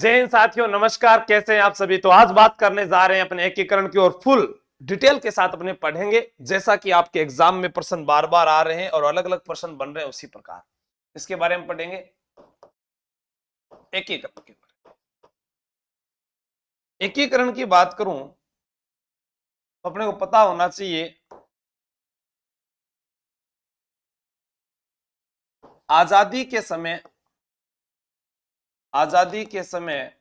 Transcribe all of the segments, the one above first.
जय हिंद साथियों, नमस्कार। कैसे हैं आप सभी। तो आज बात करने जा रहे हैं अपने एकीकरण की और फुल डिटेल के साथ अपने पढ़ेंगे। जैसा कि आपके एग्जाम में प्रश्न बार बार आ रहे हैं और अलग अलग प्रश्न बन रहे हैं, उसी प्रकार इसके बारे में पढ़ेंगे। एकीकरण के बारे में एकीकरण की बात करूं तो अपने को पता होना चाहिए, आजादी के समय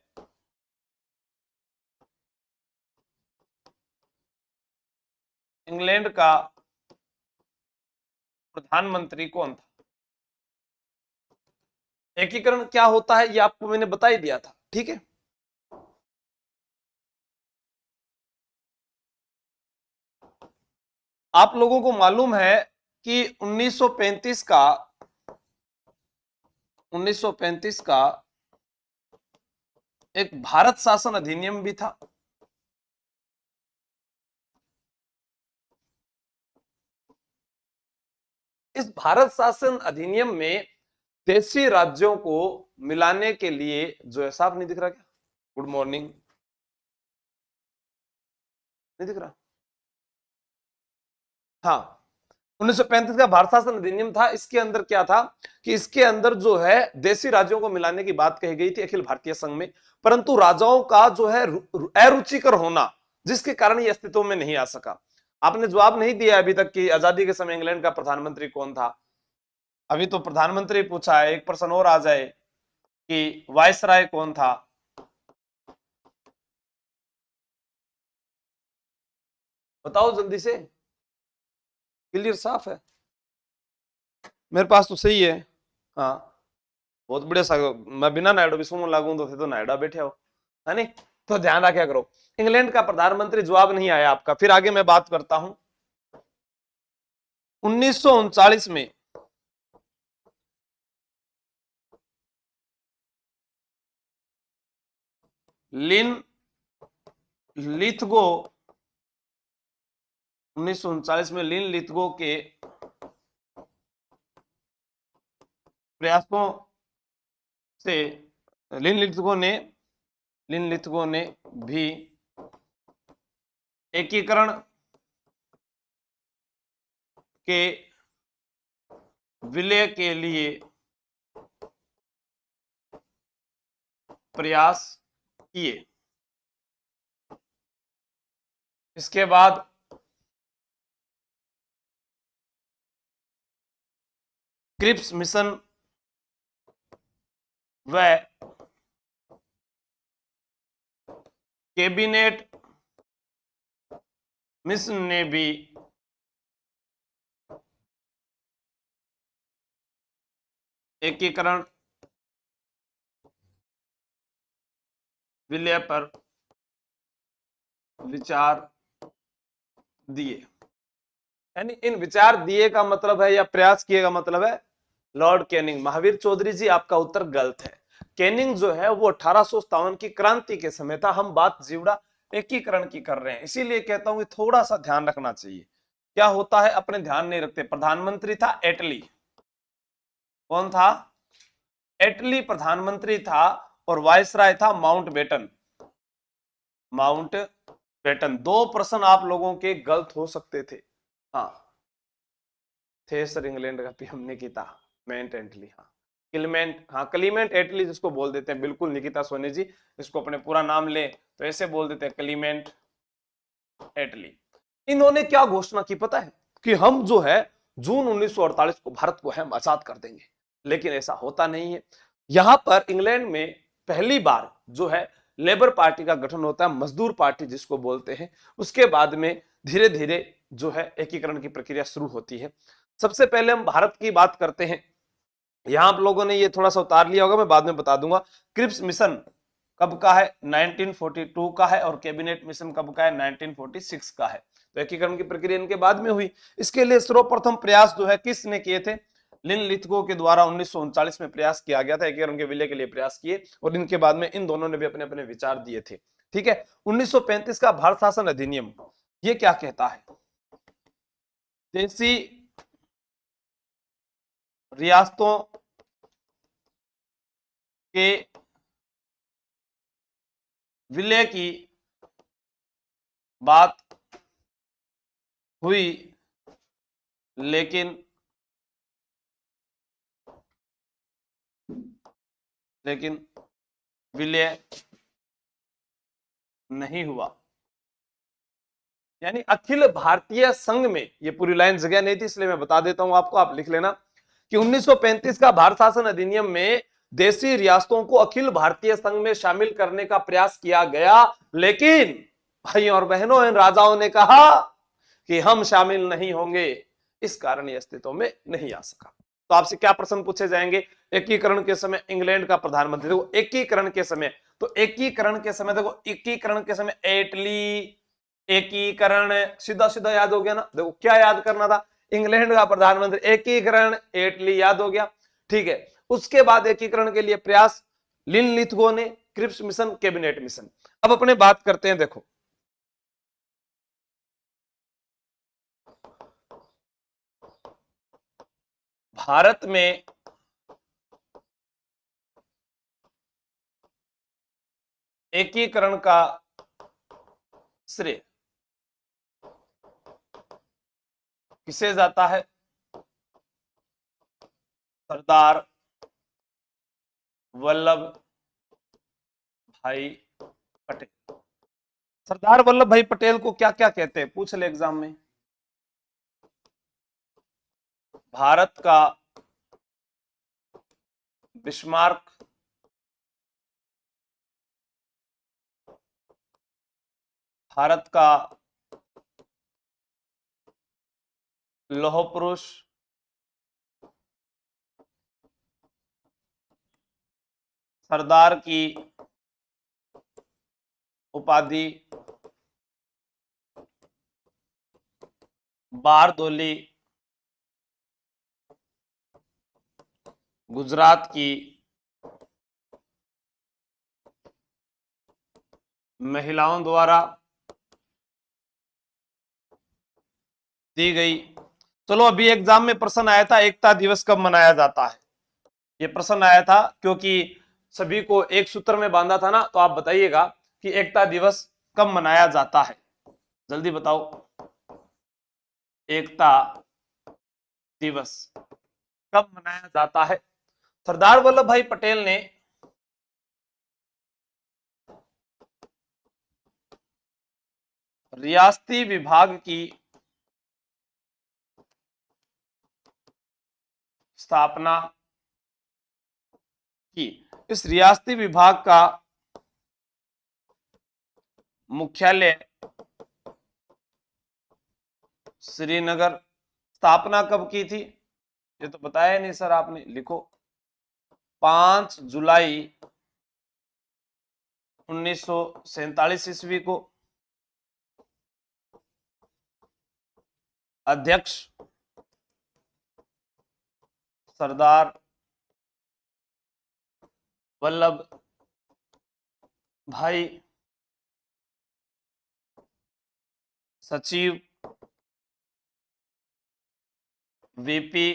इंग्लैंड का प्रधानमंत्री कौन था। एकीकरण क्या होता है ये आपको मैंने बता ही दिया था, ठीक है। आप लोगों को मालूम है कि 1935 का एक भारत शासन अधिनियम भी था। इस भारत शासन अधिनियम में देशी राज्यों को मिलाने के लिए, जो है साफ नहीं दिख रहा क्या, गुड मॉर्निंग, नहीं दिख रहा। हाँ, 1935 का भारत शासन अधिनियम था। इसके अंदर क्या था कि इसके अंदर जो है देशी राज्यों को मिलाने की बात कही गई थी अखिल भारतीय संघ में, परंतु राजाओं का जो है अरुचिकर होना, जिसके कारण ये अस्तित्व में नहीं आ सका। आपने जवाब नहीं दिया अभी तक कि आजादी के समय इंग्लैंड का प्रधानमंत्री कौन था। अभी तो प्रधानमंत्री पूछा है, एक प्रश्न और आ जाए कि वायसराय कौन था। बताओ जल्दी से, क्लियर साफ है। मेरे पास तो सही है। हाँ, बहुत बढ़िया सा। मैं बिना नायडो भी सुनो लागू तो नायडा बैठे हो, है नहीं। तो ध्यान रखा करो, इंग्लैंड का प्रधानमंत्री जवाब नहीं आया आपका। फिर आगे मैं बात करता हूं। 1939 में लिन लिथगो 1939 में लिन लिथगो के प्रयासों से लिन लिथगो ने भी एकीकरण के विलय के लिए प्रयास किए। इसके बाद क्रिप्स मिशन व कैबिनेट मिशन ने भी एकीकरण विलय पर विचार दिए। यानी इन विचार दिए का मतलब है या प्रयास किए का मतलब है लॉर्ड कैनिंग। महावीर चौधरी जी, आपका उत्तर गलत है। कैनिंग जो है वो 1857 की क्रांति के समय था। हम बात जीवड़ा एकीकरण की कर रहे हैं, इसीलिए कहता हूं कि थोड़ा सा ध्यान रखना चाहिए। क्या होता है अपने ध्यान नहीं रखते। प्रधानमंत्री था एटली। कौन था? एटली प्रधानमंत्री था। और वायसराय था माउंटबेटन। माउंटबेटन। दो प्रश्न आप लोगों के गलत हो सकते थे। हाँ, थे सर, इंग्लैंड का पीएम निकिता मेंट एटली। हाँ, क्लीमेंट, हाँ क्लीमेंट एटली जिसको बोल देते हैं, बिल्कुल निकिता सोनी जी। इसको अपने पूरा नाम ले तो ऐसे बोल देते हैं, क्लीमेंट एटली। इन्होंने क्या घोषणा की पता है कि हम जो है जून 1948 को भारत को हम आजाद कर देंगे। लेकिन ऐसा होता नहीं है। यहां पर इंग्लैंड में पहली बार जो है लेबर पार्टी का गठन होता है, मजदूर पार्टी जिसको बोलते हैं। उसके बाद में धीरे धीरे जो है एकीकरण की प्रक्रिया शुरू होती है। सबसे पहले हम भारत की बात करते हैं। यहां आप लोगों ने ये थोड़ा सा उतार लिया होगा, मैं बाद में बता दूंगा। क्रिप्स मिशन कब का है? 1942 का है। और कैबिनेट मिशन कब का है? 1946 का है। तो एकीकरण की प्रक्रिया इनके बाद में हुई। इसके लिए सर्वप्रथम प्रयास जो है किसने किए थे? लिन लिथगो के द्वारा 1939 में प्रयास किया गया था, एकीकरण के विलय के लिए प्रयास किए। और इनके बाद में इन दोनों ने भी अपने अपने विचार दिए थे। ठीक है। 1935 का भारत शासन अधिनियम ये क्या कहता है? देशी रियासतों के विलय की बात हुई, लेकिन विलय नहीं हुआ। यानी अखिल भारतीय संघ में, ये पूरी लाइन जगह नहीं थी इसलिए मैं बता देता हूं आपको, आप लिख लेना कि 1935 का भारत शासन अधिनियम में देशी रियासतों को अखिल भारतीय संघ में शामिल करने का प्रयास किया गया, लेकिन भाइयों और बहनों इन राजाओं ने कहा कि हम शामिल नहीं होंगे, इस कारण ये अस्तित्व में नहीं आ सका। तो आपसे क्या प्रश्न पूछे जाएंगे? एकीकरण के समय इंग्लैंड का प्रधानमंत्री, देखो एकीकरण के समय, तो एकीकरण के समय देखो, एकीकरण के समय एटली, एकीकरण सीधा सीधा याद हो गया ना। देखो क्या याद करना था, इंग्लैंड का प्रधानमंत्री, एकीकरण एटली याद हो गया, ठीक है। उसके बाद एकीकरण के लिए प्रयास लिन लिथगो ने, क्रिप्स मिशन, कैबिनेट मिशन। अब अपने बात करते हैं, देखो भारत में एकीकरण का श्रेय किसे जाता है? सरदार वल्लभ भाई पटेल। सरदार वल्लभ भाई पटेल को क्या क्या कहते हैं, पूछ ले एग्जाम में। भारत का बिस्मार्क, भारत का लौह पुरुष, सरदार की उपाधि बारदोली, गुजरात की महिलाओं द्वारा दी गई। चलो अभी एग्जाम में प्रश्न आया था एकता दिवस कब मनाया जाता है, ये प्रश्न आया था क्योंकि सभी को एक सूत्र में बांधा था ना, तो आप बताइएगा कि एकता दिवस कब मनाया जाता है, जल्दी बताओ। एकता दिवस कब मनाया जाता है? सरदार वल्लभ भाई पटेल ने रियासती विभाग की स्थापना की। इस रियासती विभाग का मुख्यालय श्रीनगर। स्थापना कब की थी, ये तो बताया नहीं सर आपने, लिखो 5 जुलाई 1947 ईस्वी को। अध्यक्ष सरदार वल्लभ भाई, सचिव वीपी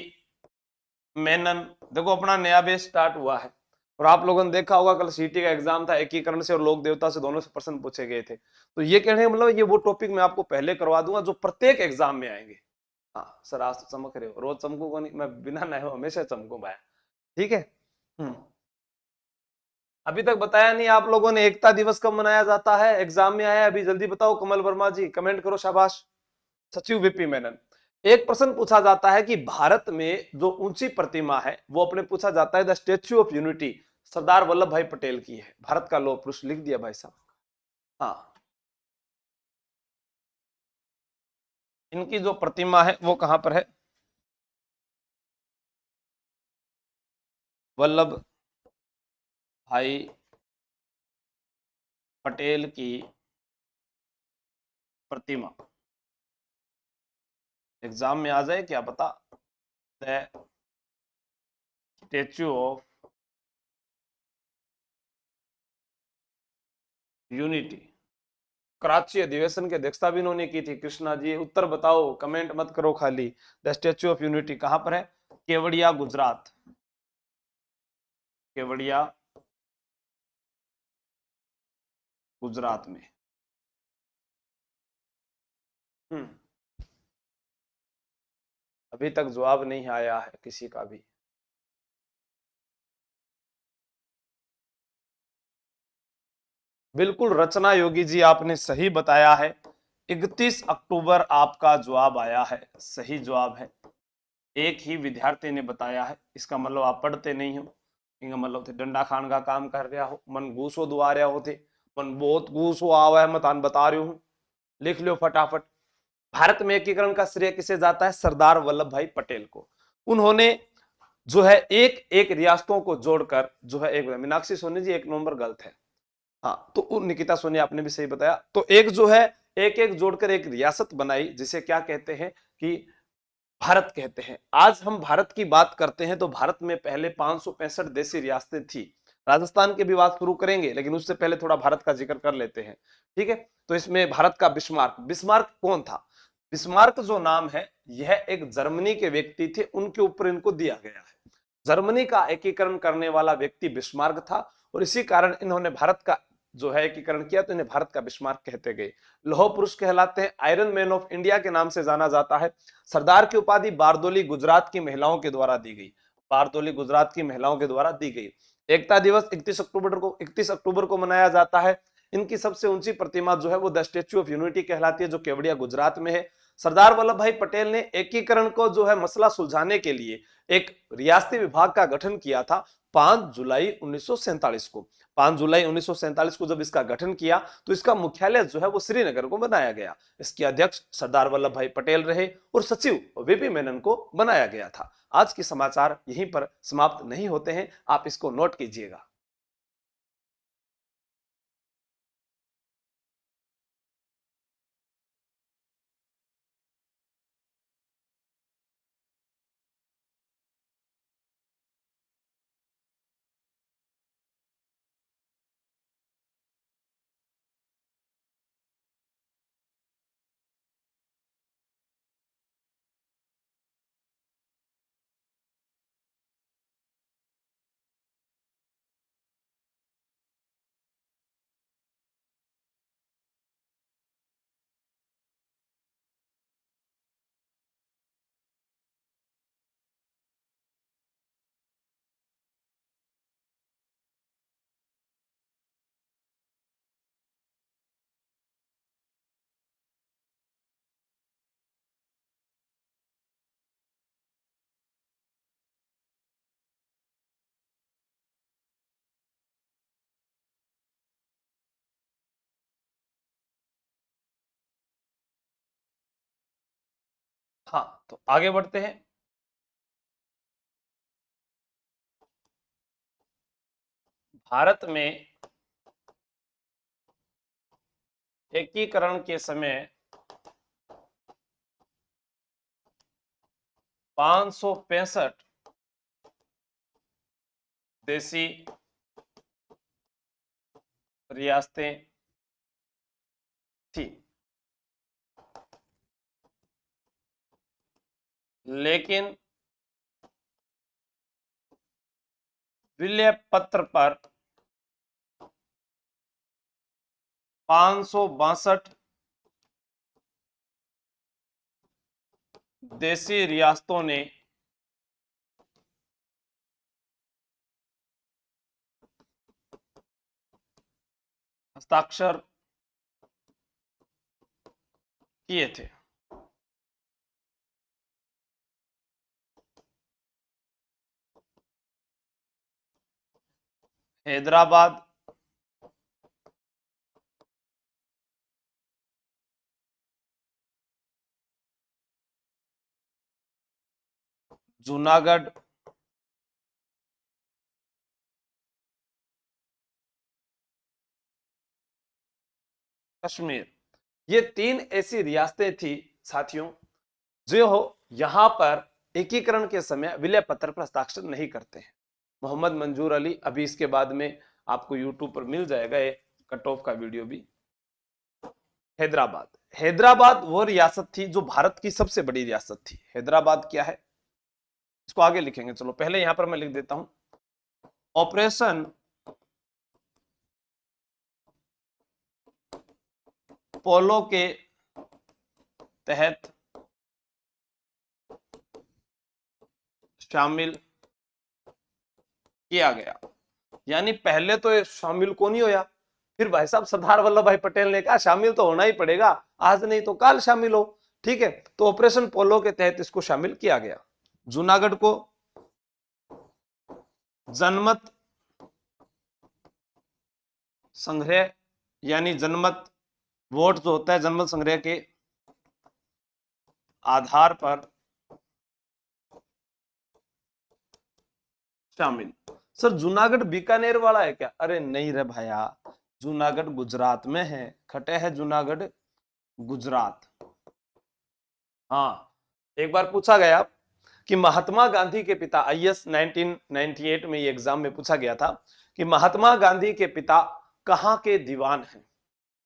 मेनन। देखो अपना नया बेस स्टार्ट हुआ है, और आप लोगों ने देखा होगा कल सीटी का एग्जाम था, एकीकरण से और लोक देवता से दोनों से प्रश्न पूछे गए थे। तो ये कहने मतलब ये वो टॉपिक मैं आपको पहले करवा दूंगा जो प्रत्येक एग्जाम में आएंगे। हाँ सर आज तो चमक रहे हो, रोज चमकू को नहीं, मैं बिना नए हमेशा चमकू भाई, ठीक है। अभी तक बताया नहीं आप लोगों ने एकता दिवस कब मनाया जाता है, एग्जाम में आया अभी, जल्दी बताओ। कमल वर्मा जी कमेंट करो, शाबाश। सचिव वीपी मेनन। एक प्रश्न पूछा जाता है कि भारत में जो ऊंची प्रतिमा है वो अपने पूछा जाता है the statue of unity Sardar Vallabh भाई पटेल की है, भारत का लौह पुरुष, लिख दिया भाई साहब। हाँ इनकी जो प्रतिमा है वो कहां पर है? वल्लभ भाई पटेल की प्रतिमा। एग्जाम में आ जाए क्या पता। The statue of unity, Karachi अधिवेशन की अध्यक्षता भी इन्होंने की थी। कृष्णा जी उत्तर बताओ, कमेंट मत करो खाली। द स्टेच्यू ऑफ यूनिटी कहां पर है? केवड़िया गुजरात, केवड़िया गुजरात में। हम्म, अभी तक जवाब नहीं आया है किसी का भी। बिल्कुल रचना योगी जी, आपने सही बताया है। 31 अक्टूबर आपका जवाब आया है, सही जवाब है। एक ही विद्यार्थी ने बताया है, इसका मतलब आप पढ़ते नहीं हो। इनका मतलब थे डंडा खान का काम कर रहा हो, मन घूसो दुआ रहा हो थे, मन बहुत घूसो आवा है, मतान बता रही हूँ, लिख लो फटाफट। भारत में एकीकरण का श्रेय किसे जाता है? सरदार वल्लभ भाई पटेल को। उन्होंने जो है एक एक रियासतों को जोड़कर जो है एक, मीनाक्षी सोनी जी 1 नंबर गलत है। हाँ, तो निकिता सोनी आपने भी सही बताया। तो एक जो है एक एक जोड़कर एक रियासत बनाई, जिसे क्या कहते हैं कि भारत कहते हैं। आज हम भारत की बात करते हैं तो भारत में पहले 565 देशी रियासतें थी। राजस्थान की भी बात शुरू करेंगे, लेकिन उससे पहले थोड़ा भारत का जिक्र कर लेते हैं, ठीक है। तो इसमें भारत का बिस्मार्क, बिस्मार्क कौन था? बिस्मार्क जो नाम है यह एक जर्मनी के व्यक्ति थे, उनके ऊपर इनको दिया गया है। जर्मनी का एकीकरण करने वाला व्यक्ति बिस्मार्क था, और इसी कारण इन्होंने भारत का जो है एकीकरण किया, तो इन्हें भारत का बिस्मार्क कहते गए। लौह पुरुष कहलाते हैं, आयरन मैन ऑफ इंडिया के नाम से जाना जाता है। सरदार की उपाधि बारदोली गुजरात की महिलाओं के द्वारा दी गई, बारदोली गुजरात की महिलाओं के द्वारा दी गई। एकता दिवस 31 अक्टूबर को मनाया जाता है। इनकी सबसे ऊंची प्रतिमा जो है वो द स्टेच्यू ऑफ यूनिटी कहलाती है, जो केवड़िया गुजरात में है। सरदार वल्लभ भाई पटेल ने एकीकरण को जो है मसला सुलझाने के लिए एक रियासती विभाग का गठन किया था 5 जुलाई 1947 को। 5 जुलाई 1947 को जब इसका गठन किया, तो इसका मुख्यालय जो है वो श्रीनगर को बनाया गया। इसके अध्यक्ष सरदार वल्लभ भाई पटेल रहे, और सचिव वीपी मेनन को बनाया गया था। आज के समाचार यहीं पर समाप्त नहीं होते हैं, आप इसको नोट कीजिएगा। हाँ, तो आगे बढ़ते हैं। भारत में एकीकरण के समय 565 देशी रियासतें थी, लेकिन विलय पत्र पर 562 देशी रियासतों ने हस्ताक्षर किए थे। हैदराबाद, जूनागढ़, कश्मीर, ये 3 ऐसी रियासतें थी साथियों, जो यहां पर एकीकरण के समय विलय पत्र पर हस्ताक्षर नहीं करते हैं। मोहम्मद मंजूर अली, अभी इसके बाद में आपको यूट्यूब पर मिल जाएगा ये कट ऑफ का वीडियो भी। हैदराबाद, हैदराबाद वो रियासत थी जो भारत की सबसे बड़ी रियासत थी। हैदराबाद क्या है, इसको आगे लिखेंगे, चलो पहले यहां पर मैं लिख देता हूं। ऑपरेशन पोलो के तहत शामिल किया गया। यानी पहले तो ये शामिल कौन नहीं होया, फिर भाई साहब सरदार वल्लभ भाई पटेल ने कहा शामिल तो होना ही पड़ेगा, आज नहीं तो कल शामिल हो। ठीक है, तो ऑपरेशन पोलो के तहत इसको शामिल किया गया। जूनागढ़ को जनमत संग्रह, यानी जनमत वोट जो होता है जनमत संग्रह के आधार पर शामिल। सर जूनागढ़ बीकानेर वाला है क्या? अरे नहीं रे भैया, जूनागढ़ गुजरात में है, खटे है जूनागढ़ गुजरात। हाँ, एक बार पूछा गया कि महात्मा गांधी के पिता, आईएएस 1998 में ये एग्जाम में पूछा गया था कि महात्मा गांधी के पिता कहाँ के दीवान हैं,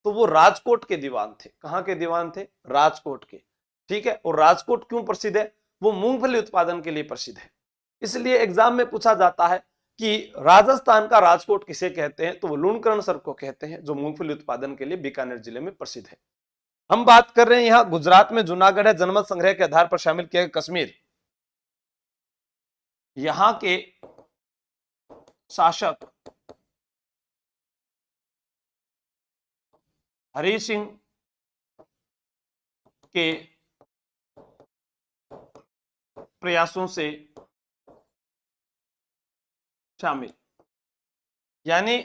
तो वो राजकोट के दीवान थे। कहाँ के दीवान थे? राजकोट के। ठीक है, और राजकोट क्यों प्रसिद्ध है? वो मूंगफली उत्पादन के लिए प्रसिद्ध है। इसलिए एग्जाम में पूछा जाता है कि राजस्थान का राजकोट किसे कहते हैं, तो वो लूणकरण सर को कहते हैं, जो मूंगफली उत्पादन के लिए बीकानेर जिले में प्रसिद्ध है। हम बात कर रहे हैं यहां गुजरात में जूनागढ़ है, जनमत संग्रह के आधार पर शामिल किया गया कश्मीर। यहां के शासक हरि सिंह के प्रयासों से शामिल, यानी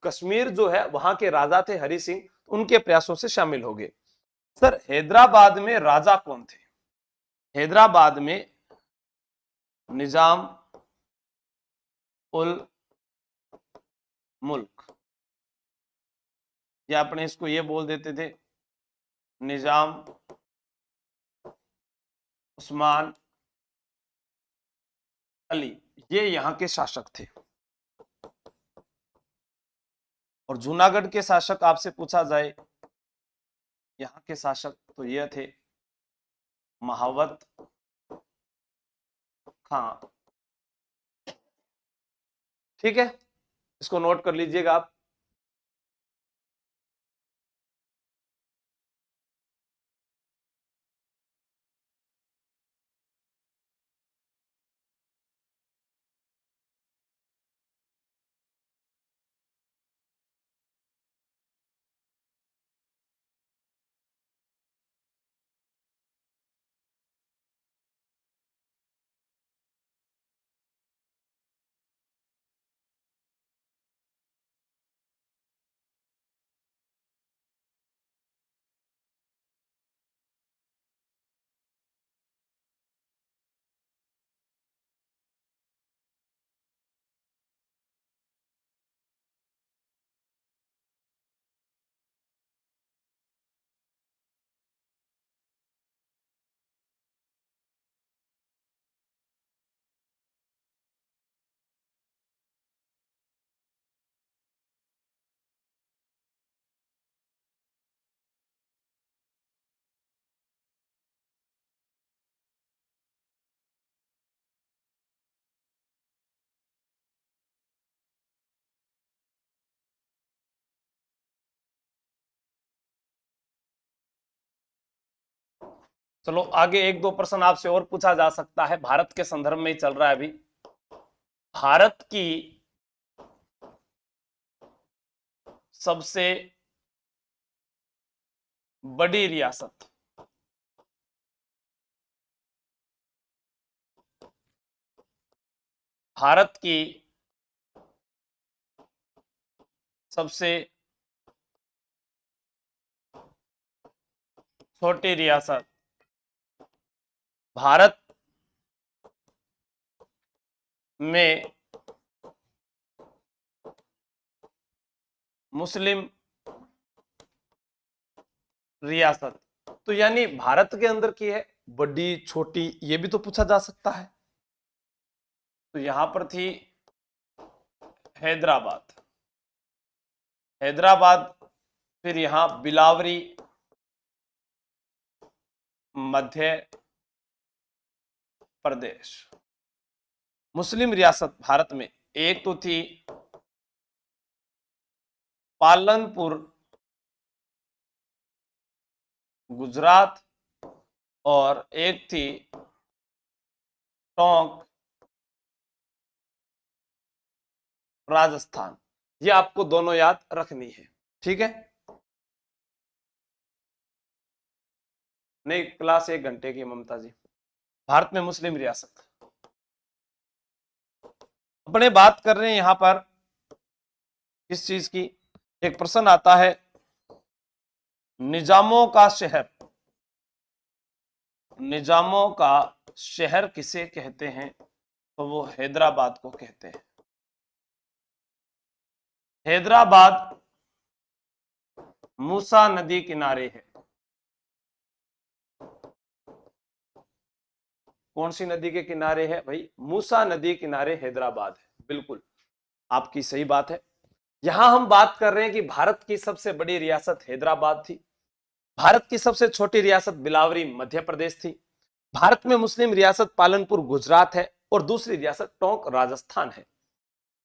कश्मीर जो है वहां के राजा थे हरि सिंह, उनके प्रयासों से शामिल हो गए। सर हैदराबाद में राजा कौन थे? हैदराबाद में निजाम उल मुल्क, या अपने इसको ये बोल देते थे निजाम उस्मान अली, ये यहाँ के शासक थे। और जूनागढ़ के शासक आपसे पूछा जाए, यहाँ के शासक तो ये थे महावत खां। ठीक है, इसको नोट कर लीजिएगा आप। चलो आगे एक दो प्रश्न आपसे और पूछा जा सकता है, भारत के संदर्भ में ही चल रहा है अभी। भारत की सबसे बड़ी रियासत, भारत की सबसे छोटी रियासत, भारत में मुस्लिम रियासत, तो यानी भारत के अंदर की है बड़ी छोटी, ये भी तो पूछा जा सकता है। तो यहां पर थी हैदराबाद, हैदराबाद, फिर यहां बिलावरी मध्य प्रदेश। मुस्लिम रियासत भारत में एक तो थी पालनपुर गुजरात और एक थी टोंक राजस्थान। ये आपको दोनों याद रखनी है, ठीक है। नहीं, क्लास 1 घंटे की ममता जी। भारत में मुस्लिम रियासत अपने बात कर रहे हैं यहां पर किस चीज की। एक प्रश्न आता है, निजामों का शहर, निजामों का शहर किसे कहते हैं? तो वो हैदराबाद को कहते हैं। हैदराबाद मूसा नदी किनारे है। कौन सी नदी के किनारे है भाई? मूसा नदी किनारे हैदराबाद है। बिल्कुल आपकी सही बात है। यहां हम बात कर रहे हैं कि भारत की सबसे बड़ी रियासत हैदराबाद थी, भारत की सबसे छोटी रियासत बिलावरी मध्य प्रदेश थी, भारत में मुस्लिम रियासत पालनपुर गुजरात है और दूसरी रियासत टोंक राजस्थान है।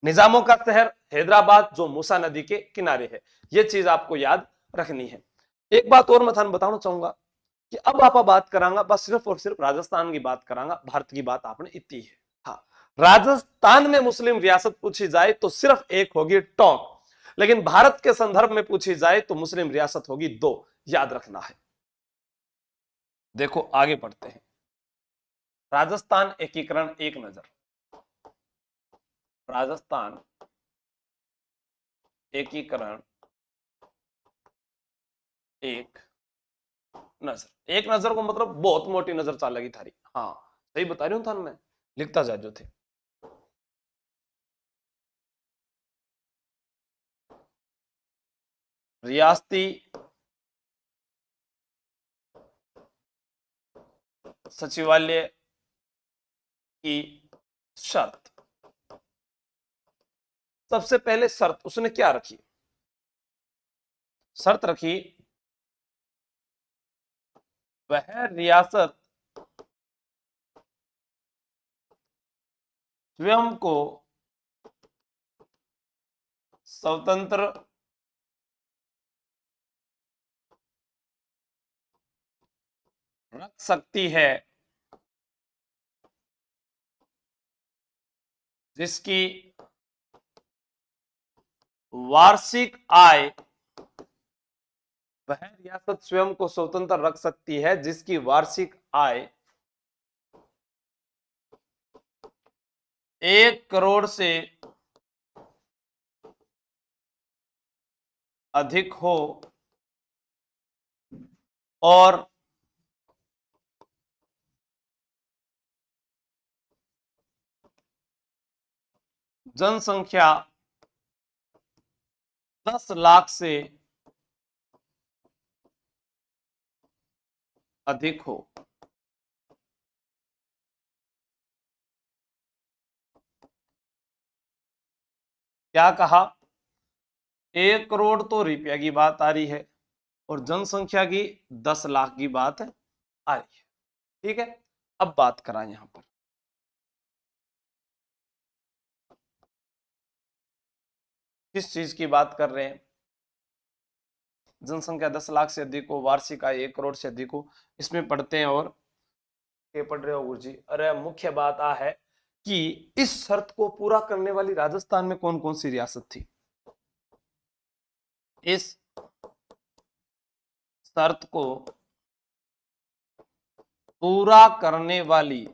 निजामों का शहर हैदराबाद जो मूसा नदी के किनारे है। यह चीज आपको याद रखनी है। एक बात और मैं थान बताना चाहूंगा कि अब आप बात करांगा बस सिर्फ और सिर्फ राजस्थान की बात करांगा, भारत की बात आपने इतनी है। हाँ, राजस्थान में मुस्लिम रियासत पूछी जाए तो सिर्फ एक होगी टोंक, लेकिन भारत के संदर्भ में पूछी जाए तो मुस्लिम रियासत होगी 2, याद रखना है। देखो आगे बढ़ते हैं। राजस्थान एकीकरण एक नजर, राजस्थान एकीकरण एक नजर। एक नजर को मतलब बहुत मोटी नजर चाल लगी थारी। हाँ सही बता रही हूं थान, मैं लिखता जा जो थे। रियासती सचिवालय की शर्त, सबसे पहले शर्त उसने क्या रखी? शर्त रखी वह रियासत स्वयं को स्वतंत्र रख सकती है जिसकी वार्षिक आय, वह रियासत स्वयं को स्वतंत्र रख सकती है जिसकी वार्षिक आय 1 करोड़ से अधिक हो और जनसंख्या 10 लाख से अधिक हो। क्या कहा? 1 करोड़ तो रुपया की बात आ रही है और जनसंख्या की 10 लाख की बात आ रही है, ठीक है। अब बात करा यहां पर किस चीज की बात कर रहे हैं? जनसंख्या 10 लाख से अधिक हो, वार्षिक आय 1 करोड़ से अधिक हो, इसमें पढ़ते हैं। और ये पढ़ रहे हो गुरुजी? अरे मुख्य बात आ है कि इस शर्त को पूरा करने वाली राजस्थान में कौन कौन सी रियासत थी? इस शर्त को पूरा करने वाली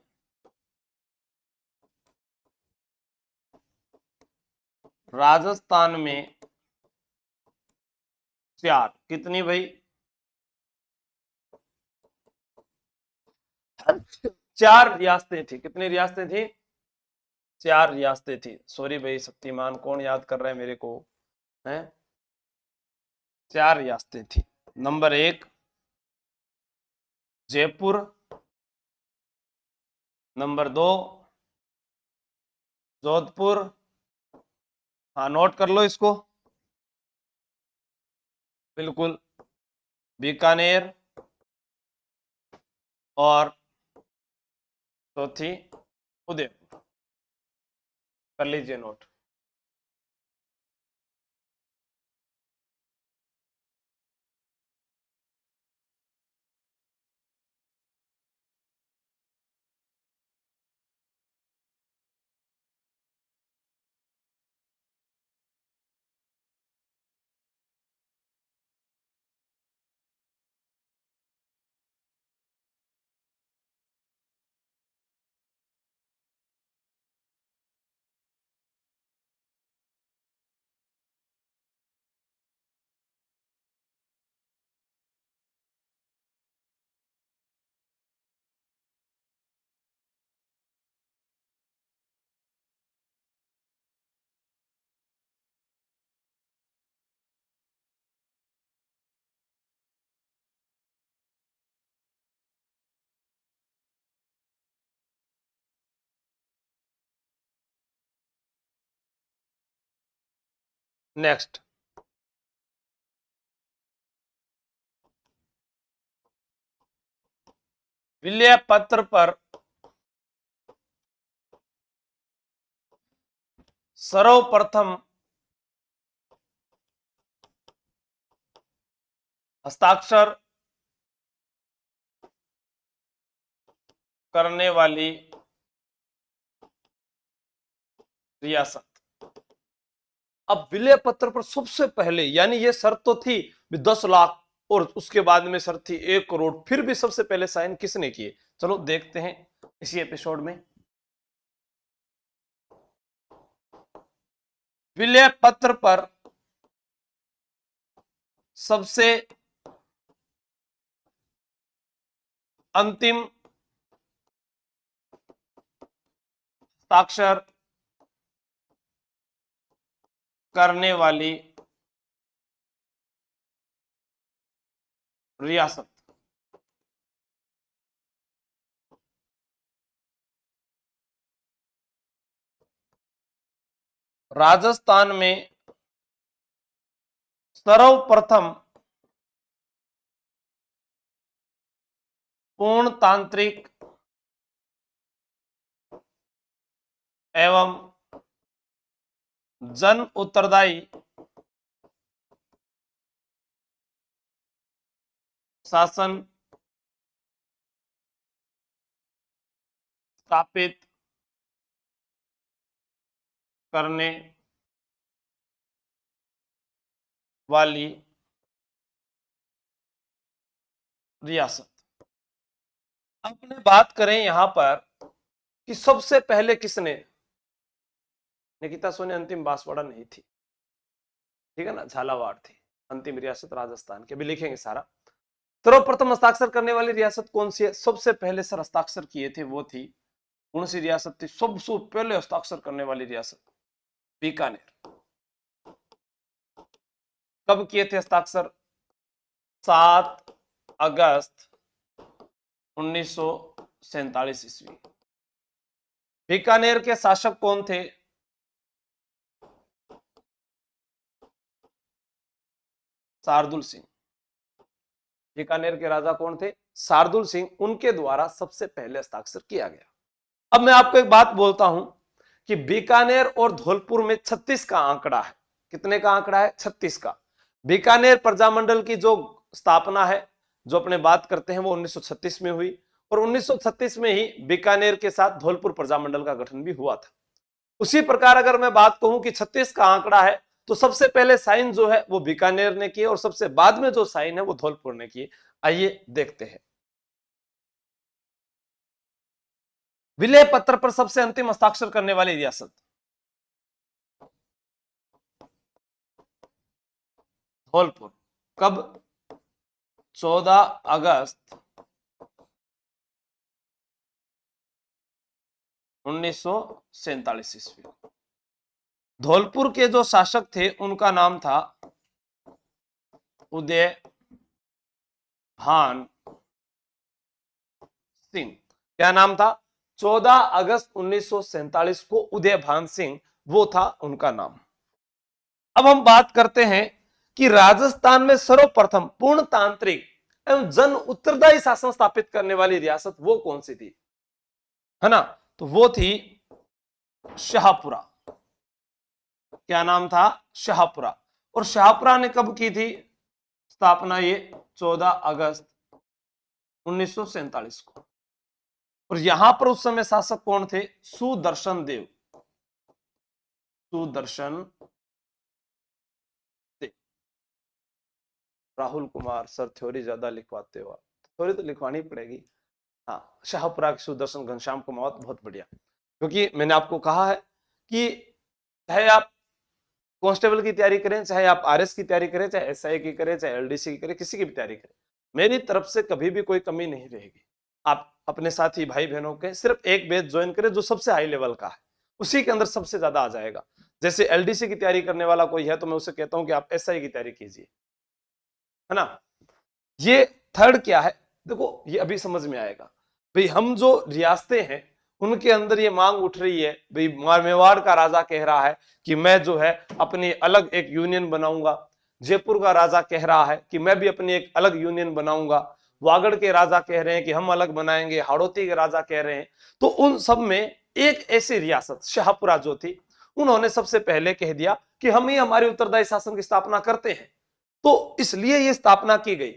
राजस्थान में 4, कितनी भाई? 4 रियासतें थी। कितनी रियासतें थी? 4 रियासतें थी। सॉरी भाई शक्तिमान, कौन याद कर रहा है मेरे को है? 4 रियासतें थी। नंबर 1 जयपुर, नंबर 2 जोधपुर, हाँ नोट कर लो इसको, बिल्कुल, बीकानेर, और चौथी उदयपुर। कर लीजिए नोट। नेक्स्ट, विलय पत्र पर सर्वप्रथम हस्ताक्षर करने वाली रियासत। अब विलय पत्र पर सबसे पहले, यानी ये शर्त तो थी 10 लाख और उसके बाद में शर्त थी 1 करोड़, फिर भी सबसे पहले साइन किसने किए? चलो देखते हैं इसी एपिसोड में। विलय पत्र पर सबसे अंतिम हस्ताक्षर करने वाली रियासत। राजस्थान में सर्वप्रथम पूर्णतांत्रिक एवं जन उत्तरदायी शासन स्थापित करने वाली रियासत। अपने बात करें यहां पर कि सबसे पहले किसने, निकिता सोनी अंतिम बांसवाड़ा नहीं थी, ठीक है ना, झालावाड़ थी अंतिम रियासत राजस्थान की। अभी लिखेंगे सारा। सर्वप्रथम हस्ताक्षर करने वाली रियासत कौन सी है? सबसे पहले सर हस्ताक्षर किए थे वो थी, कौन सी रियासत थी सबसे पहले हस्ताक्षर करने वाली रियासत? बीकानेर। कब किए थे हस्ताक्षर? 7 अगस्त 1947 ईस्वी। बीकानेर के शासक कौन थे? शार्दुल सिंह। बीकानेर के राजा कौन थे? शार्दुल सिंह। उनके द्वारा सबसे पहले हस्ताक्षर किया गया। अब मैं आपको एक बात बोलता हूं कि बीकानेर और धौलपुर में 36 का आंकड़ा है। कितने का आंकड़ा है? 36 का। बीकानेर प्रजामंडल की जो स्थापना है, जो अपने बात करते हैं, वो 1936 में हुई और 1936 में ही बीकानेर के साथ धौलपुर प्रजामंडल का गठन भी हुआ था। उसी प्रकार अगर मैं बात कहूं कि 36 का आंकड़ा है, तो सबसे पहले साइन जो है वो बीकानेर ने किए और सबसे बाद में जो साइन है वो धौलपुर ने किए। आइए देखते हैं। विलय पत्र पर सबसे अंतिम हस्ताक्षर करने वाली रियासत धौलपुर। कब? 14 अगस्त 1947 ईस्वी। धौलपुर के जो शासक थे उनका नाम था उदय भान सिंह। क्या नाम था? 14 अगस्त 1947 को उदय भान सिंह, वो था उनका नाम। अब हम बात करते हैं कि राजस्थान में सर्वप्रथम पूर्णतांत्रिक एवं जन उत्तरदायी शासन स्थापित करने वाली रियासत वो कौन सी थी, है ना? तो वो थी शाहपुरा। क्या नाम था? शाहपुरा। और शाहपुरा ने कब की थी स्थापना? ये 14 अगस्त 1947 को। और यहां पर उस समय शासक कौन थे? सुदर्शन देव। सुदर्शन देव। राहुल कुमार सर, थ्योरी ज्यादा लिखवाते हो आप, थ्योरी तो लिखवानी पड़ेगी। हाँ, शाहपुरा के सुदर्शन घनश्याम कुमावत, बहुत बढ़िया। क्योंकि मैंने आपको कहा है कि चाहे आप कांस्टेबल की तैयारी करें, चाहे आप आरएस की तैयारी करें, चाहे एसआई की करें, चाहे एलडीसी की करें, किसी की भी तैयारी करें, मेरी तरफ से कभी भी कोई कमी नहीं रहेगी। आप अपने साथी भाई बहनों के सिर्फ एक बैच ज्वाइन करें जो सबसे हाई लेवल का है, उसी के अंदर सबसे ज्यादा आ जाएगा। जैसे एलडीसी की तैयारी करने वाला कोई है तो मैं उसे कहता हूं कि आप एसआई की तैयारी कीजिए, है ना। ये थर्ड क्या है देखो, ये अभी समझ में आएगा भाई। हम जो रियासतें हैं उनके अंदर ये मांग उठ रही है, भाई मेवाड़ का राजा कह रहा है कि मैं जो है अपनी अलग एक यूनियन बनाऊंगा, जयपुर का राजा कह रहा है कि मैं भी अपनी एक अलग यूनियन बनाऊंगा, वागड़ के राजा कह रहे हैं कि हम अलग बनाएंगे, हाड़ौती के राजा कह रहे हैं। तो उन सब में एक ऐसी रियासत शाहपुरा जो थी, उन्होंने सबसे पहले कह दिया कि हम ही हमारे उत्तरदायी शासन की स्थापना करते हैं। तो इसलिए ये स्थापना की गई।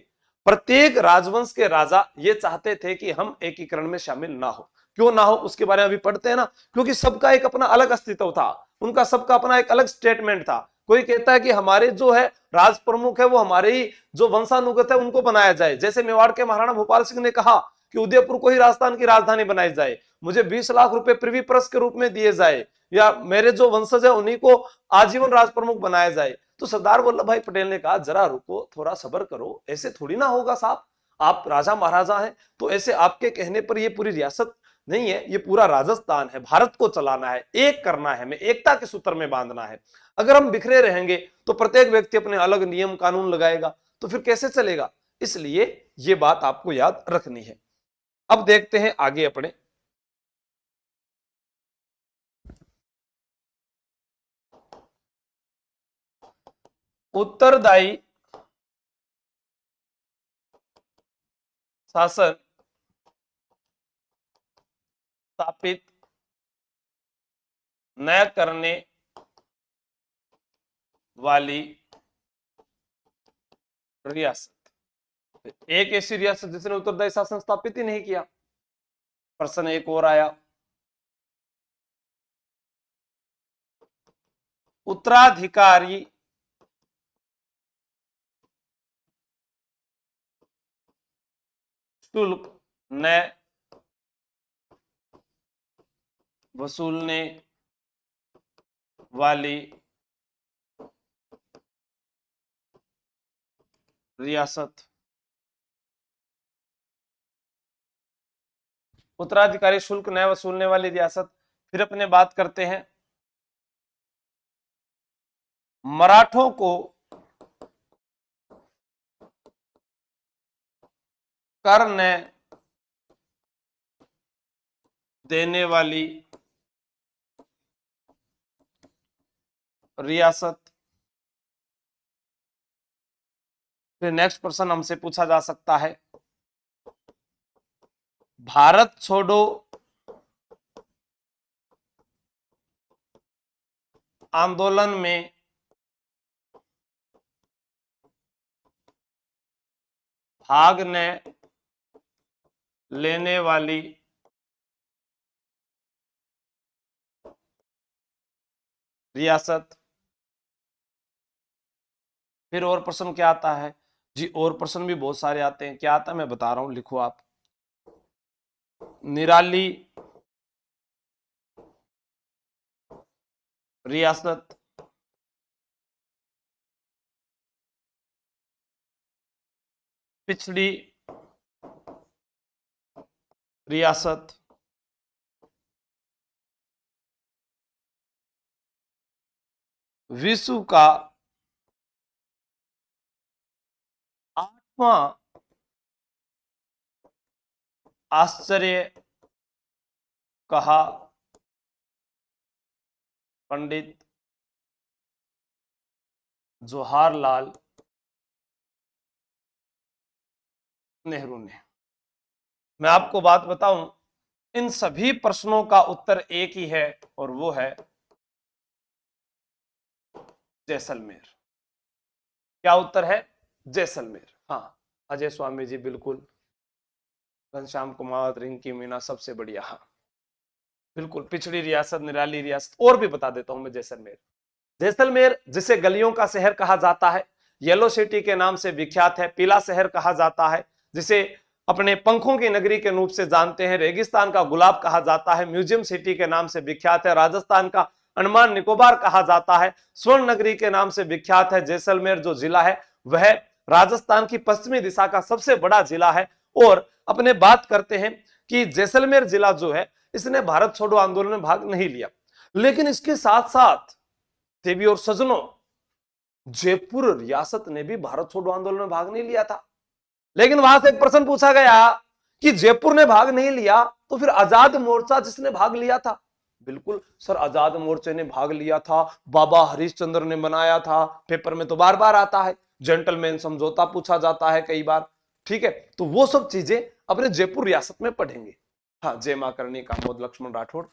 प्रत्येक राजवंश के राजा ये चाहते थे कि हम एकीकरण में शामिल ना हो। क्यों ना हो उसके बारे में अभी पढ़ते हैं ना, क्योंकि सबका एक अपना अलग अस्तित्व था, उनका सबका अपना एक अलग स्टेटमेंट था। कोई कहता है कि हमारे जो है राज प्रमुख है वो हमारे ही जो वंशानुगत है उनको बनाया जाए, जैसे मेवाड़ के महाराणा भोपाल सिंह ने कहा कि उदयपुर को ही राजस्थान की राजधानी बनाई जाए, मुझे 20 लाख रुपए पृथ्वी परस के रूप में दिए जाए, या मेरे जो वंशज है उन्हीं को आजीवन राज प्रमुख बनाया जाए। तो सरदार वल्लभ भाई पटेल ने कहा जरा रुको, थोड़ा सब्र करो, ऐसे थोड़ी ना होगा साहब, आप राजा महाराजा हैं तो ऐसे आपके कहने पर ये पूरी रियासत नहीं है, ये पूरा राजस्थान है, भारत को चलाना है, एक करना है, हमें एकता के सूत्र में बांधना है। अगर हम बिखरे रहेंगे तो प्रत्येक व्यक्ति अपने अलग नियम कानून लगाएगा तो फिर कैसे चलेगा। इसलिए ये बात आपको याद रखनी है। अब देखते हैं आगे अपने उत्तरदायी शासन स्थापित न करने वाली रियासत। एक ऐसी रियासत जिसने उत्तरदायी शासन स्थापित ही नहीं किया। प्रश्न एक और आया, उत्तराधिकारी शुल्क न वसूलने वाली रियासत। उत्तराधिकारी शुल्क न वसूलने वाली रियासत। फिर अपने बात करते हैं मराठों को कर न देने वाली रियासत। फिर नेक्स्ट प्रश्न हमसे पूछा जा सकता है, भारत छोड़ो आंदोलन में भाग न लेने वाली रियासत। फिर और प्रश्न क्या आता है जी, और प्रश्न भी बहुत सारे आते हैं। क्या आता है मैं बता रहा हूं, लिखो आप। निराली रियासत, पिछड़ी रियासत, विश्व का 8वां आश्चर्य कहा पंडित जवाहरलाल नेहरू ने। मैं आपको बात बताऊं, इन सभी प्रश्नों का उत्तर एक ही है और वो है जैसलमेर। क्या उत्तर है? जैसलमेर। हाँ अजय स्वामी जी बिल्कुल, घनश्याम कुमार, रिंकी मीना, सबसे बढ़िया। हाँ बिल्कुल, पिछड़ी रियासत, निराली रियासत। और भी बता देता हूं मैं, जैसलमेर। जैसलमेर जिसे गलियों का शहर कहा जाता है, येलो सिटी के नाम से विख्यात है, पीला शहर कहा जाता है, जिसे अपने पंखों की नगरी के रूप से जानते हैं, रेगिस्तान का गुलाब कहा जाता है, म्यूजियम सिटी के नाम से विख्यात है, राजस्थान का अंडमान निकोबार कहा जाता है, स्वर्ण नगरी के नाम से विख्यात है। जैसलमेर जो जिला है वह राजस्थान की पश्चिमी दिशा का सबसे बड़ा जिला है। और अपने बात करते हैं कि जैसलमेर जिला जो है इसने भारत छोड़ो आंदोलन में भाग नहीं लिया, लेकिन इसके साथ साथ देवी और सज्जनों, जयपुर रियासत ने भी भारत छोड़ो आंदोलन में भाग नहीं लिया था। लेकिन वहां से एक प्रश्न पूछा गया कि जयपुर ने भाग नहीं लिया तो फिर आजाद मोर्चा जिसने भाग लिया था, बिल्कुल सर आजाद मोर्चे ने भाग लिया था, बाबा हरिश्चंद्र ने बनाया था, पेपर में तो बार बार आता है, जेंटलमैन समझौता पूछा जाता है कई बार, ठीक है, तो वो सब चीजें अपने जयपुर रियासत में पढ़ेंगे। हाँ, जय मां करणी कामोद लक्ष्मण राठौड़।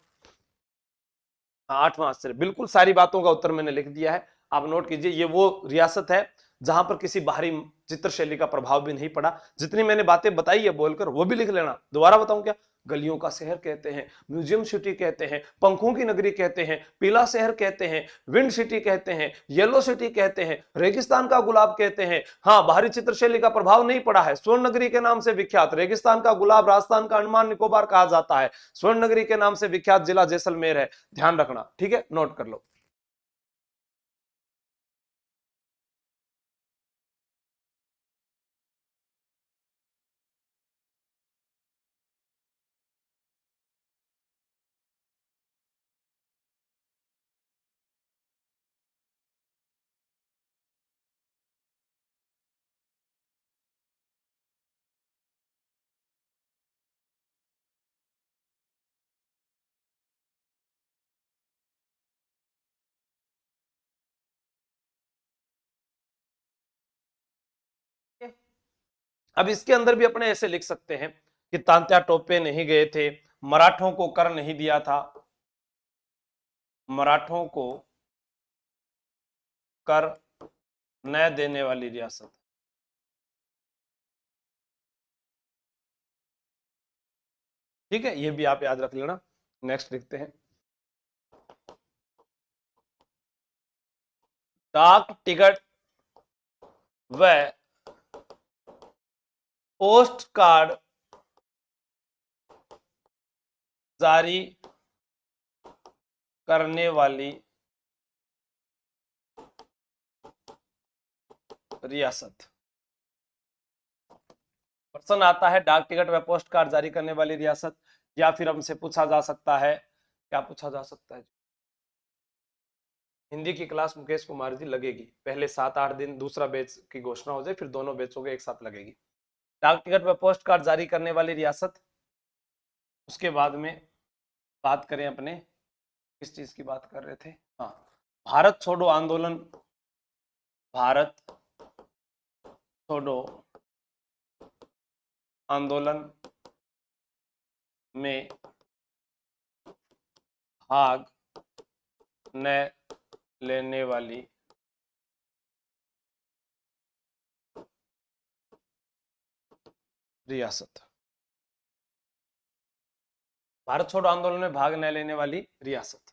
आठवां आश्चर्य, बिल्कुल सारी बातों का उत्तर मैंने लिख दिया है, आप नोट कीजिए। ये वो रियासत है जहां पर किसी बाहरी चित्रशैली का प्रभाव भी नहीं पड़ा। जितनी मैंने बातें बताई है बोलकर वो भी लिख लेना। दोबारा बताऊं क्या? गलियों का शहर कहते हैं, म्यूजियम सिटी कहते हैं, पंखों की नगरी कहते हैं, पीला शहर कहते हैं, विंड सिटी कहते हैं, येलो सिटी कहते हैं, रेगिस्तान का गुलाब कहते हैं। हाँ, बाहरी चित्रशैली का प्रभाव नहीं पड़ा है। स्वर्ण नगरी के नाम से विख्यात रेगिस्तान का गुलाब राजस्थान का अंडमान निकोबार कहा जाता है। स्वर्ण नगरी के नाम से विख्यात जिला जैसलमेर है, ध्यान रखना, ठीक है, नोट कर लो। अब इसके अंदर भी अपने ऐसे लिख सकते हैं कि तांत्या टोपे नहीं गए थे, मराठों को कर नहीं दिया था, मराठों को कर न देने वाली रियासत। ठीक है, ये भी आप याद रख लेना। नेक्स्ट लिखते हैं, डाक टिकट व पोस्ट कार्ड जारी करने वाली रियासत। प्रश्न आता है डाक टिकट व पोस्ट कार्ड जारी करने वाली रियासत, या फिर हमसे पूछा जा सकता है, क्या पूछा जा सकता है? हिंदी की क्लास मुकेश कुमार जी लगेगी, पहले 7-8 दिन दूसरा बैच की घोषणा हो जाए, फिर दोनों बैचों के एक साथ लगेगी। डाक टिकट व पोस्ट कार्ड जारी करने वाली रियासत। उसके बाद में बात करें अपने, किस चीज की बात कर रहे थे? हाँ, भारत छोड़ो आंदोलन, भारत छोड़ो आंदोलन में भाग न लेने वाली रियासत। भारत छोड़ो आंदोलन में भाग न लेने वाली रियासत।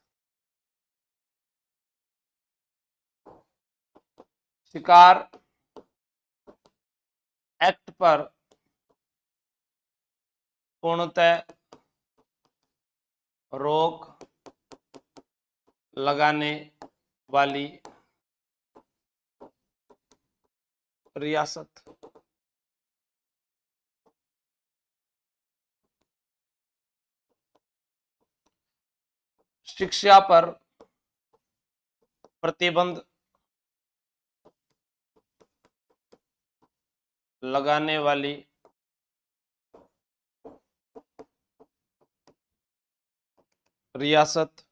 शिकार एक्ट पर पूर्णतः रोक लगाने वाली रियासत। शिक्षा पर प्रतिबंध लगाने वाली रियासत।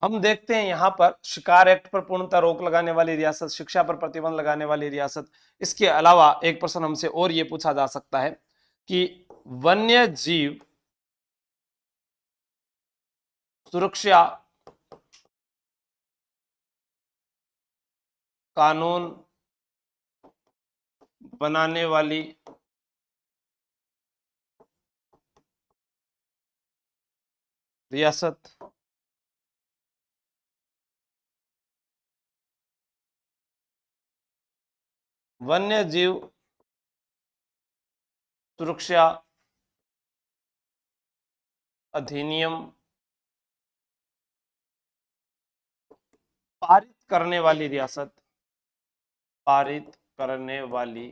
हम देखते हैं यहां पर शिकार एक्ट पर पूर्णतः रोक लगाने वाली रियासत, शिक्षा पर प्रतिबंध लगाने वाली रियासत। इसके अलावा एक प्रश्न हमसे और ये पूछा जा सकता है कि वन्य जीव सुरक्षा कानून बनाने वाली रियासत। वन्य जीव सुरक्षा अधिनियम पारित करने वाली रियासत, पारित करने वाली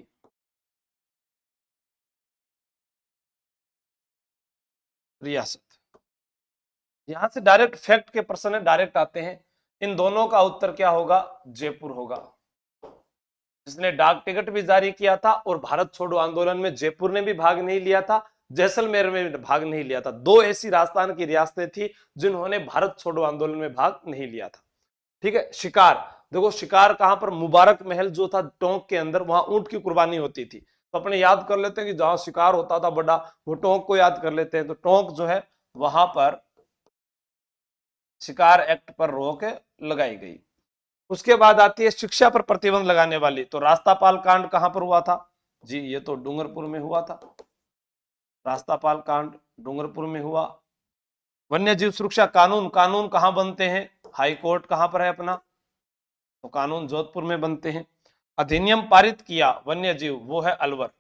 रियासत। यहां से डायरेक्ट फैक्ट के प्रश्न डायरेक्ट आते हैं। इन दोनों का उत्तर क्या होगा? जयपुर होगा। जिसने डाक टिकट भी जारी किया था, और भारत छोड़ो आंदोलन में जयपुर ने भी भाग नहीं लिया था, जैसलमेर में भी भाग नहीं लिया था। दो ऐसी राजस्थान की रियासतें थी जिन्होंने भारत छोड़ो आंदोलन में भाग नहीं लिया था। ठीक है। शिकार, देखो शिकार कहां पर, मुबारक महल जो था टोंक के अंदर, वहां ऊंट की कुर्बानी होती थी। तो अपने याद कर लेते हैं कि जहां शिकार होता था बड़ा, वो टोंक को याद कर लेते हैं। तो टोंक जो है वहां पर शिकार एक्ट पर रोक लगाई गई। उसके बाद आती है शिक्षा पर प्रतिबंध लगाने वाली। तो रास्तापाल कांड कहां पर हुआ था जी, ये तो डूंगरपुर में हुआ था। रास्तापाल कांड डूंगरपुर में हुआ। वन्य जीव सुरक्षा कानून, कानून कहां बनते हैं, हाई कोर्ट कहां पर है अपना, तो कानून जोधपुर में बनते हैं। अधिनियम पारित किया वन्य जीव, वो है अलवर।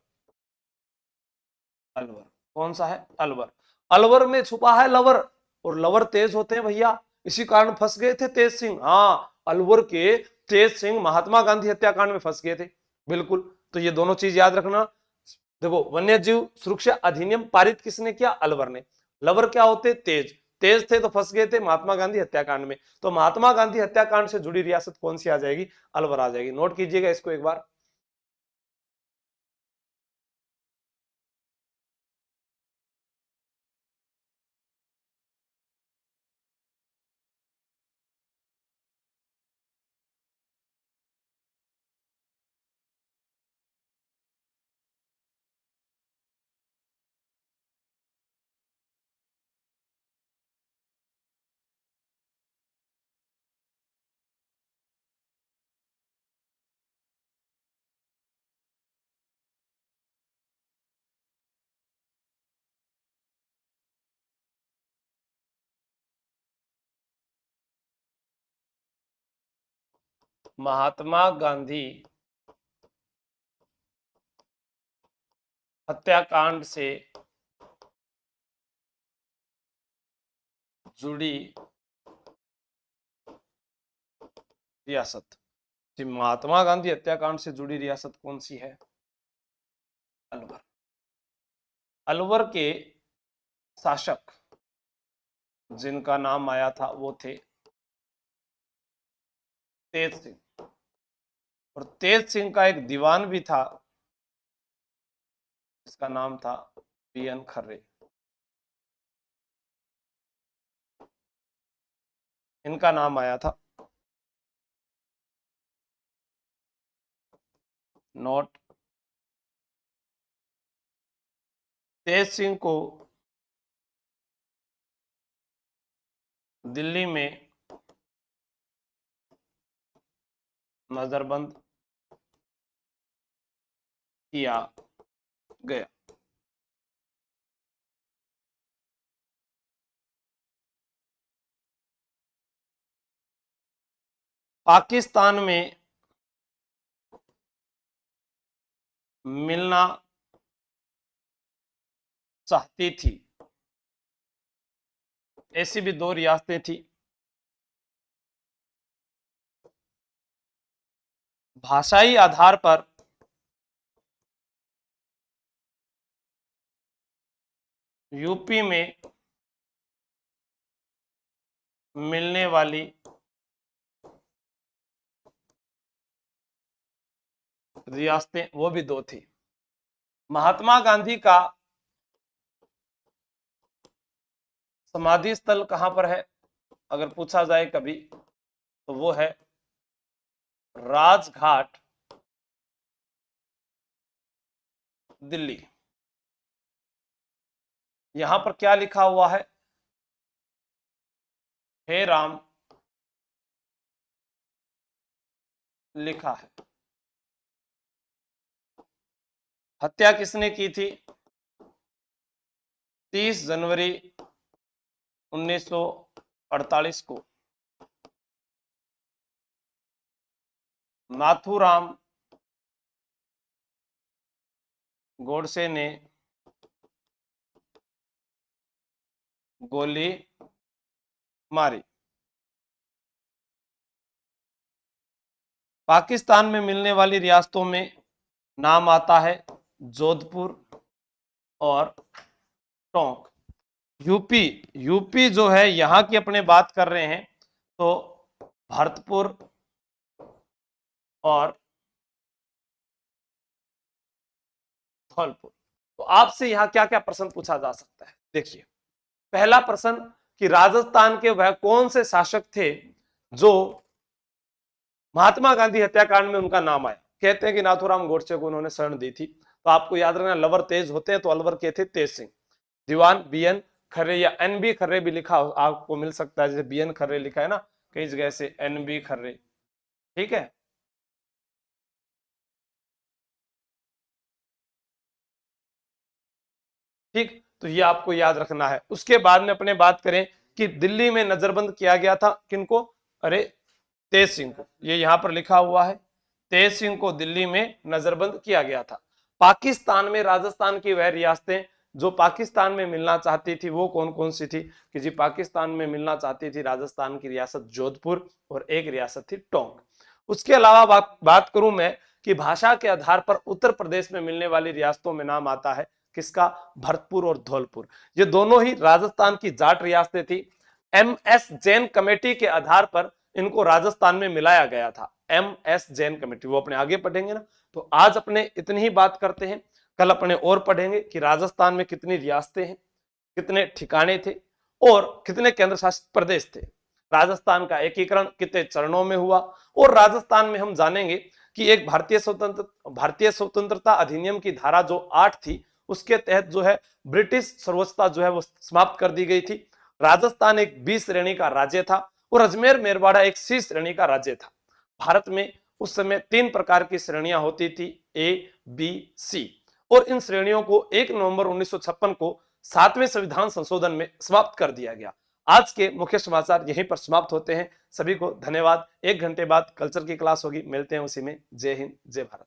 अलवर कौन सा है, अलवर। अलवर में छुपा है लवर, और लवर तेज होते हैं भैया, इसी कारण फंस गए थे तेज सिंह। हाँ, अलवर के तेज सिंह महात्मा गांधी हत्याकांड में फंस गए थे, बिल्कुल। तो ये दोनों चीज याद रखना। देखो वन्य जीव सुरक्षा अधिनियम पारित किसने किया, अलवर ने। लवर क्या होते, तेज, तेज थे तो फंस गए थे महात्मा गांधी हत्याकांड में। तो महात्मा गांधी हत्याकांड से जुड़ी रियासत कौन सी आ जाएगी, अलवर आ जाएगी। नोट कीजिएगा इसको एक बार। महात्मा गांधी हत्याकांड से जुड़ी रियासत जी, महात्मा गांधी हत्याकांड से जुड़ी रियासत कौन सी है, अलवर। अलवर के शासक जिनका नाम आया था वो थे तेज सिंह, और तेज सिंह का एक दीवान भी था जिसका नाम था पीएन खर्रे। इनका नाम आया था। नोट, तेज सिंह को दिल्ली में नजरबंद किया गया। पाकिस्तान में मिलना चाहती थी, ऐसी भी दो रियासतें थी। भाषाई आधार पर यूपी में मिलने वाली रियासतें वो भी दो थी। महात्मा गांधी का समाधि स्थल कहां पर है, अगर पूछा जाए कभी, तो वो है राजघाट, दिल्ली। यहां पर क्या लिखा हुआ है, हे राम लिखा है। हत्या किसने की थी, 30 जनवरी 1948 को नाथूराम गोडसे ने गोली मारी। पाकिस्तान में मिलने वाली रियासतों में नाम आता है जोधपुर और टोंक। यूपी, यूपी जो है यहां की अपने बात कर रहे हैं तो भरतपुर और धौलपुर। तो आपसे यहाँ क्या क्या प्रश्न पूछा जा सकता है, देखिए पहला प्रश्न कि राजस्थान के वह कौन से शासक थे जो महात्मा गांधी हत्याकांड में उनका नाम आया। कहते हैं कि नाथूराम गोडसे को उन्होंने शरण दी थी। तो आपको याद रखना लवर तेज होते हैं, तो अलवर के थे तेज सिंह। दीवान बीएन खर्रे या एनबी खर्रे भी लिखा आपको मिल सकता है, जैसे बीएन खर्रे लिखा है ना कई जगह से एनबी खर्रे, ठीक है। ठीक, तो ये आपको याद रखना है। उसके बाद में अपने बात करें कि दिल्ली में नजरबंद किया गया था किनको, अरे तेज सिंह को, ये यहां पर लिखा हुआ है, तेज सिंह को दिल्ली में नजरबंद किया गया था। पाकिस्तान में राजस्थान की वह रियासतें जो पाकिस्तान में मिलना चाहती थी वो कौन कौन सी थी, कि जी पाकिस्तान में मिलना चाहती थी राजस्थान की रियासत जोधपुर और एक रियासत थी टोंक। उसके अलावा बात करूं मैं कि भाषा के आधार पर उत्तर प्रदेश में मिलने वाली रियासतों में नाम आता है किसका, भरतपुर और धौलपुर। ये दोनों ही राजस्थान की जाट रियासतें थी। एमएस जैन कमेटी के आधार पर इनको राजस्थान में मिलाया गया था, एमएस जैन कमेटी, वो अपने आगे पढ़ेंगे ना। तो आज अपने इतनी ही बात करते हैं, कल अपने और पढ़ेंगे कि राजस्थान में कितनी रियासतें हैं, कितने ठिकाने थे और कितने केंद्र शासित प्रदेश थे, राजस्थान का एकीकरण कितने चरणों में हुआ, और राजस्थान में हम जानेंगे कि एक भारतीय स्वतंत्रता अधिनियम की धारा जो 8 थी उसके तहत जो है ब्रिटिश सर्वोच्चता जो है वो समाप्त कर दी गई थी। राजस्थान एक बी श्रेणी का राज्य था और अजमेर मेरवाड़ा एक सी श्रेणी का राज्य था। भारत में उस समय 3 प्रकार की श्रेणियां होती थी, ए बी सी, और इन श्रेणियों को 1 नवंबर 1956 को 7वें संविधान संशोधन में समाप्त कर दिया गया। आज के मुख्य समाचार यहीं पर समाप्त होते हैं। सभी को धन्यवाद। 1 घंटे बाद कल्चर की क्लास होगी, मिलते हैं उसी में। जय हिंद, जय भारत।